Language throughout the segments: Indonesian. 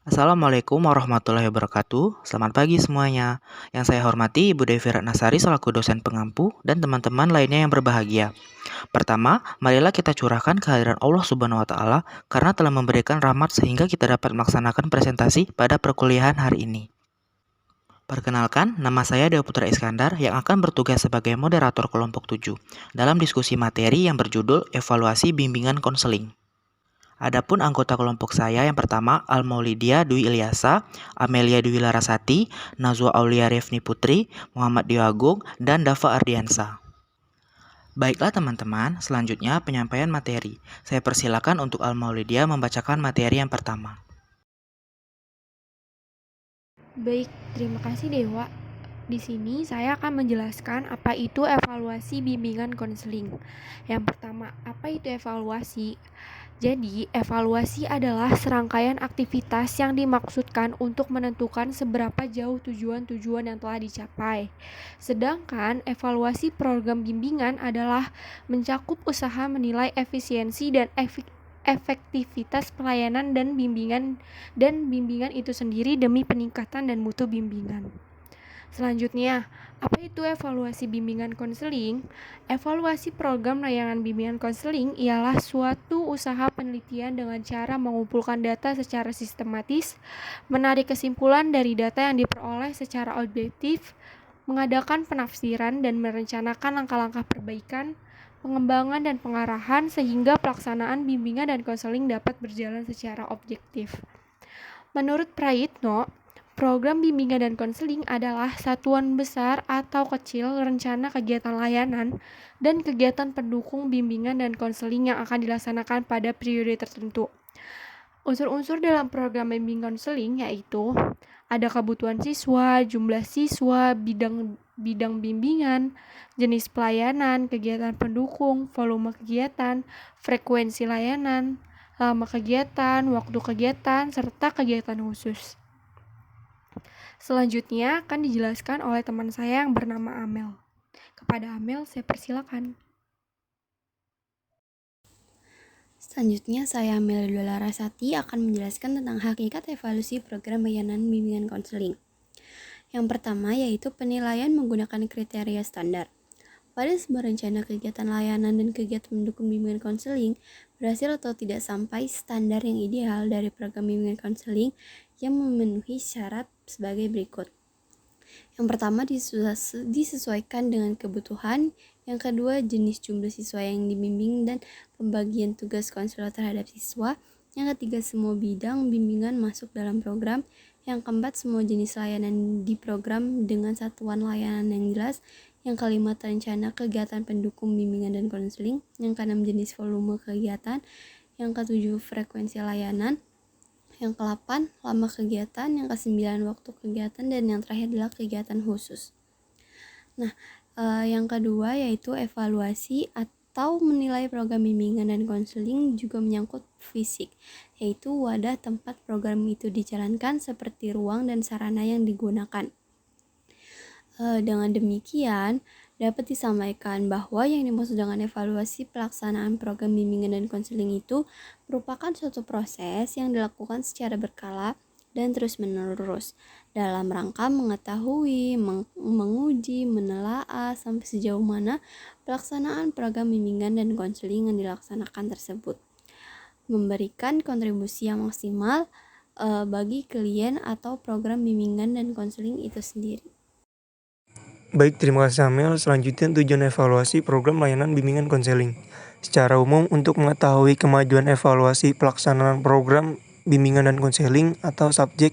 Assalamualaikum warahmatullahi wabarakatuh. Selamat pagi semuanya. Yang saya hormati Ibu Devi Ratnasari selaku dosen pengampu dan teman-teman lainnya yang berbahagia. Pertama, marilah kita curahkan kehadiran Allah Subhanahu wa taala karena telah memberikan rahmat sehingga kita dapat melaksanakan presentasi pada perkuliahan hari ini. Perkenalkan, nama saya Dewa Putra Iskandar yang akan bertugas sebagai moderator kelompok 7 dalam diskusi materi yang berjudul Evaluasi Bimbingan Konseling. Adapun anggota kelompok saya yang pertama Al-Maulidia Dwi Ilyasa, Amelia Dwi Larasati, Nazwa Aulia Refni Putri, Muhammad Dewa dan Dava Ardiansa. Baiklah teman-teman, selanjutnya penyampaian materi. Saya persilakan untuk Al-Maulidia membacakan materi yang pertama. Baik, terima kasih Dewa. Di sini saya akan menjelaskan apa itu evaluasi bimbingan konseling. Yang pertama, apa itu evaluasi? Jadi, evaluasi adalah serangkaian aktivitas yang dimaksudkan untuk menentukan seberapa jauh tujuan-tujuan yang telah dicapai. Sedangkan evaluasi program bimbingan adalah mencakup usaha menilai efisiensi dan efektivitas pelayanan dan bimbingan itu sendiri demi peningkatan dan mutu bimbingan. Selanjutnya, apa itu evaluasi bimbingan konseling? Evaluasi program layanan bimbingan konseling ialah suatu usaha penelitian dengan cara mengumpulkan data secara sistematis, menarik kesimpulan dari data yang diperoleh secara objektif, mengadakan penafsiran dan merencanakan langkah-langkah perbaikan, pengembangan dan pengarahan sehingga pelaksanaan bimbingan dan konseling dapat berjalan secara objektif. Menurut Prayitno, program bimbingan dan konseling adalah satuan besar atau kecil rencana kegiatan layanan dan kegiatan pendukung bimbingan dan konseling yang akan dilaksanakan pada periode tertentu. Unsur-unsur dalam program bimbingan konseling yaitu ada kebutuhan siswa, jumlah siswa, bidang bimbingan, jenis pelayanan, kegiatan pendukung, volume kegiatan, frekuensi layanan, lama kegiatan, waktu kegiatan, serta kegiatan khusus. Selanjutnya akan dijelaskan oleh teman saya yang bernama Amel. Kepada Amel, saya persilakan. Selanjutnya, saya Amelia Dwi Larasati akan menjelaskan tentang hakikat evaluasi program layanan bimbingan konseling. Yang pertama yaitu penilaian menggunakan kriteria standar. Pada sebuah rencana kegiatan layanan dan kegiatan mendukung bimbingan konseling, berhasil atau tidak sampai standar yang ideal dari program bimbingan konseling yang memenuhi syarat sebagai berikut. Yang pertama disesuaikan dengan kebutuhan, yang kedua jenis jumlah siswa yang dibimbing dan pembagian tugas konselor terhadap siswa, yang ketiga semua bidang bimbingan masuk dalam program, yang keempat semua jenis layanan di program dengan satuan layanan yang jelas, yang kelima rencana kegiatan pendukung bimbingan dan konseling, yang keenam jenis volume kegiatan, yang ketujuh frekuensi layanan, yang ke-8 lama kegiatan, yang ke-9 waktu kegiatan, dan yang terakhir adalah kegiatan khusus. Nah, yang kedua yaitu evaluasi atau menilai program bimbingan dan konseling juga menyangkut fisik, yaitu wadah tempat program itu dijalankan seperti ruang dan sarana yang digunakan. Dengan demikian, dapat disampaikan bahwa yang dimaksud dengan evaluasi pelaksanaan program bimbingan dan konseling itu merupakan suatu proses yang dilakukan secara berkala dan terus-menerus dalam rangka mengetahui, menguji, menelaah sampai sejauh mana pelaksanaan program bimbingan dan konseling yang dilaksanakan tersebut memberikan kontribusi yang maksimal bagi klien atau program bimbingan dan konseling itu sendiri. Baik, terima kasih Amel. Selanjutnya tujuan evaluasi program layanan bimbingan konseling. Secara umum untuk mengetahui kemajuan evaluasi pelaksanaan program bimbingan dan konseling atau subjek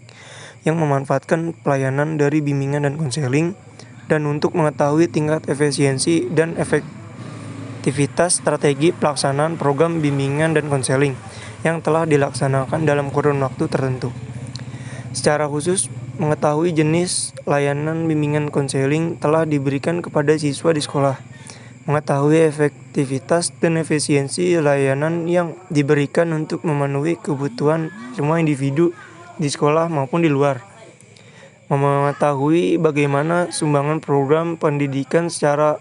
yang memanfaatkan pelayanan dari bimbingan dan konseling, dan untuk mengetahui tingkat efisiensi dan efektivitas strategi pelaksanaan program bimbingan dan konseling yang telah dilaksanakan dalam kurun waktu tertentu. Secara khusus, mengetahui jenis layanan bimbingan konseling telah diberikan kepada siswa di sekolah, mengetahui efektivitas dan efisiensi layanan yang diberikan untuk memenuhi kebutuhan semua individu di sekolah maupun di luar, mengetahui bagaimana sumbangan program pendidikan secara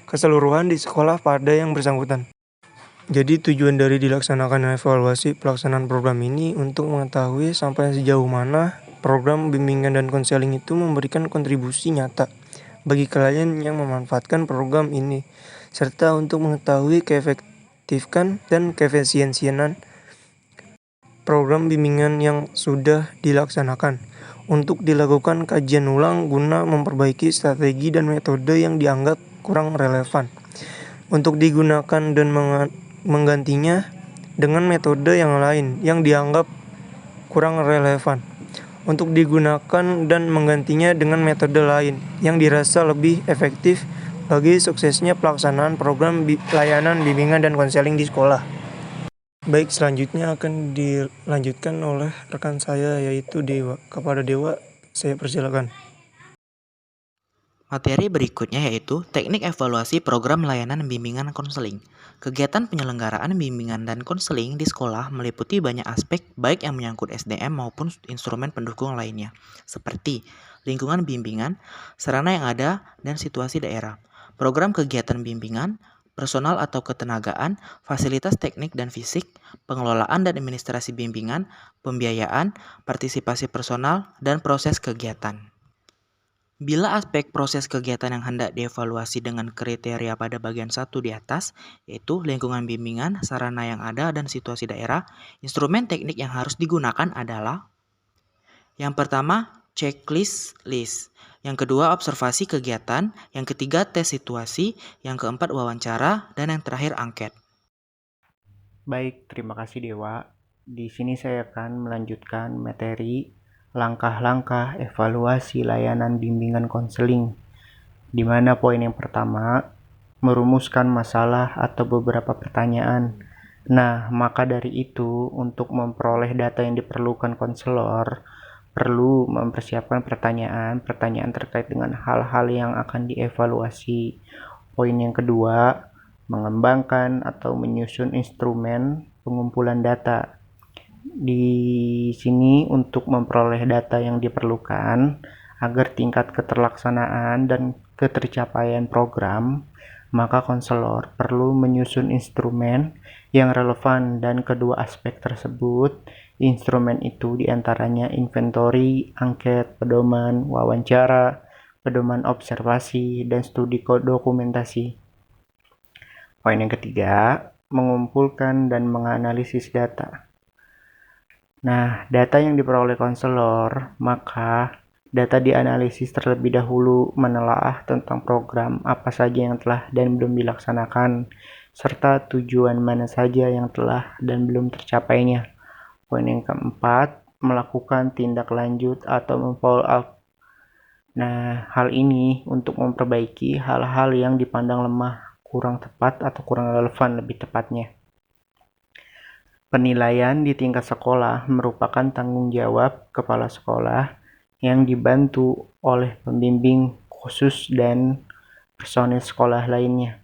keseluruhan di sekolah pada yang bersangkutan. Jadi tujuan dari dilaksanakan evaluasi pelaksanaan program ini untuk mengetahui sampai sejauh mana program bimbingan dan konseling itu memberikan kontribusi nyata bagi klien yang memanfaatkan program ini, serta untuk mengetahui keefektifan dan keefisiensian program bimbingan yang sudah dilaksanakan. Untuk dilakukan kajian ulang guna memperbaiki strategi dan metode yang dianggap kurang relevan. Untuk digunakan dan menggantinya dengan metode yang lain yang dianggap kurang relevan. Untuk digunakan dan menggantinya dengan metode lain yang dirasa lebih efektif bagi suksesnya pelaksanaan program layanan bimbingan dan konseling di sekolah. Baik, selanjutnya akan dilanjutkan oleh rekan saya yaitu Dewa. Kepada Dewa, saya persilakan. Materi berikutnya yaitu teknik evaluasi program layanan bimbingan konseling. Kegiatan penyelenggaraan bimbingan dan konseling di sekolah meliputi banyak aspek baik yang menyangkut SDM maupun instrumen pendukung lainnya, seperti lingkungan bimbingan, sarana yang ada, dan situasi daerah. Program kegiatan bimbingan, personal atau ketenagaan, fasilitas teknik dan fisik, pengelolaan dan administrasi bimbingan, pembiayaan, partisipasi personal, dan proses kegiatan. Bila aspek proses kegiatan yang hendak dievaluasi dengan kriteria pada bagian 1 di atas, yaitu lingkungan bimbingan, sarana yang ada, dan situasi daerah, instrumen teknik yang harus digunakan adalah: yang pertama, checklist list. Yang kedua, observasi kegiatan. Yang ketiga, tes situasi. Yang keempat, wawancara. Dan yang terakhir, angket. Baik, terima kasih Dewa. Di sini saya akan melanjutkan materi langkah-langkah evaluasi layanan bimbingan konseling, di mana poin yang pertama, merumuskan masalah atau beberapa pertanyaan. Nah, maka dari itu, untuk memperoleh data yang diperlukan konselor, perlu mempersiapkan pertanyaan terkait dengan hal-hal yang akan dievaluasi. Poin yang kedua, mengembangkan atau menyusun instrumen pengumpulan data. Di sini untuk memperoleh data yang diperlukan agar tingkat keterlaksanaan dan ketercapaian program, maka konselor perlu menyusun instrumen yang relevan, dan kedua aspek tersebut, instrumen itu diantaranya inventory, angket, pedoman, wawancara, pedoman observasi, dan studi dokumentasi. Poin yang ketiga, mengumpulkan dan menganalisis data. Nah, data yang diperoleh konselor, maka data dianalisis terlebih dahulu, menelaah tentang program apa saja yang telah dan belum dilaksanakan, serta tujuan mana saja yang telah dan belum tercapainya. Poin yang keempat, melakukan tindak lanjut atau memfollow up. Nah, hal ini untuk memperbaiki hal-hal yang dipandang lemah, kurang tepat, atau kurang relevan lebih tepatnya. Penilaian di tingkat sekolah merupakan tanggung jawab kepala sekolah yang dibantu oleh pembimbing khusus dan personil sekolah lainnya.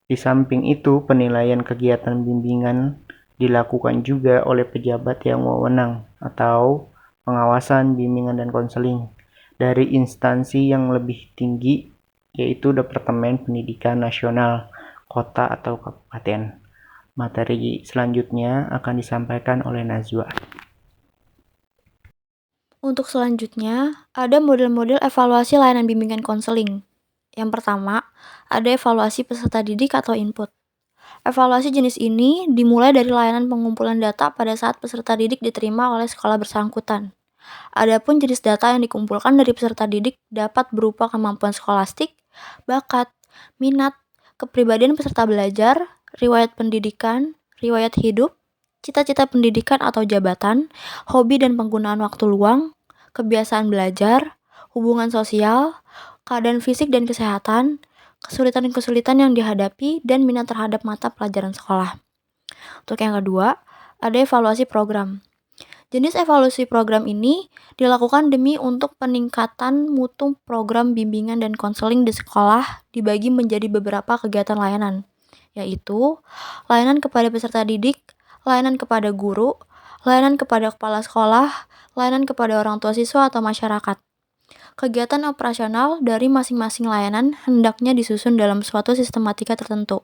Di samping itu, penilaian kegiatan bimbingan dilakukan juga oleh pejabat yang wewenang atau pengawasan bimbingan dan konseling dari instansi yang lebih tinggi, yaitu Departemen Pendidikan Nasional, kota atau kabupaten. Materi selanjutnya akan disampaikan oleh Najwa. Untuk selanjutnya, ada model-model evaluasi layanan bimbingan konseling. Yang pertama, ada evaluasi peserta didik atau input. Evaluasi jenis ini dimulai dari layanan pengumpulan data pada saat peserta didik diterima oleh sekolah bersangkutan. Adapun jenis data yang dikumpulkan dari peserta didik dapat berupa kemampuan skolastik, bakat, minat, kepribadian peserta belajar, riwayat pendidikan, riwayat hidup, cita-cita pendidikan atau jabatan, hobi dan penggunaan waktu luang, kebiasaan belajar, hubungan sosial, keadaan fisik dan kesehatan, kesulitan-kesulitan yang dihadapi, dan minat terhadap mata pelajaran sekolah. Untuk yang kedua, ada evaluasi program. Jenis evaluasi program ini dilakukan demi untuk peningkatan mutu program bimbingan dan konseling di sekolah dibagi menjadi beberapa kegiatan layanan, yaitu layanan kepada peserta didik, layanan kepada guru, layanan kepada kepala sekolah, layanan kepada orang tua siswa atau masyarakat. Kegiatan operasional dari masing-masing layanan hendaknya disusun dalam suatu sistematika tertentu.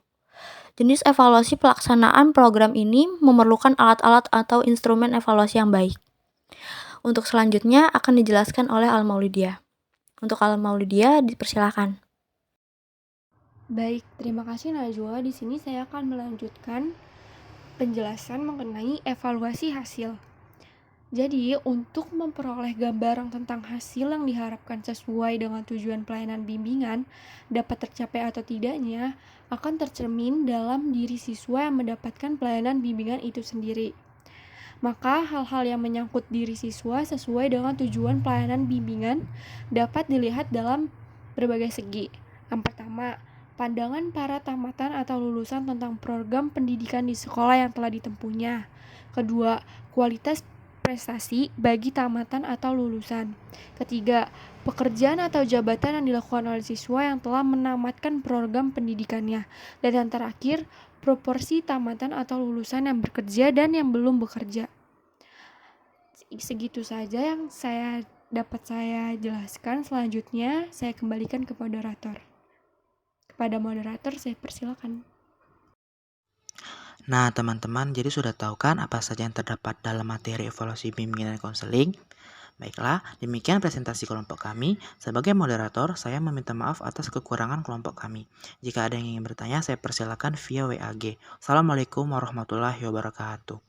Jenis evaluasi pelaksanaan program ini memerlukan alat-alat atau instrumen evaluasi yang baik. Untuk selanjutnya akan dijelaskan oleh Al-Maulidia. Untuk Al-Maulidia, dipersilakan. Baik, terima kasih Najwa. Di sini saya akan melanjutkan penjelasan mengenai evaluasi hasil. Jadi, untuk memperoleh gambaran tentang hasil yang diharapkan sesuai dengan tujuan pelayanan bimbingan dapat tercapai atau tidaknya akan tercermin dalam diri siswa yang mendapatkan pelayanan bimbingan itu sendiri. Maka hal-hal yang menyangkut diri siswa sesuai dengan tujuan pelayanan bimbingan dapat dilihat dalam berbagai segi. Yang pertama, pandangan para tamatan atau lulusan tentang program pendidikan di sekolah yang telah ditempuhnya. Kedua, kualitas prestasi bagi tamatan atau lulusan. Ketiga, pekerjaan atau jabatan yang dilakukan oleh siswa yang telah menamatkan program pendidikannya. Dan yang terakhir, proporsi tamatan atau lulusan yang bekerja dan yang belum bekerja. Segitu saja yang dapat saya jelaskan. Selanjutnya saya kembalikan ke moderator. Kepada moderator saya persilakan. Nah, teman-teman, jadi sudah tahu kan apa saja yang terdapat dalam materi evaluasi bimbingan dan konseling? Baiklah, demikian presentasi kelompok kami. Sebagai moderator, saya meminta maaf atas kekurangan kelompok kami. Jika ada yang ingin bertanya, saya persilakan via WAG. Assalamualaikum warahmatullahi wabarakatuh.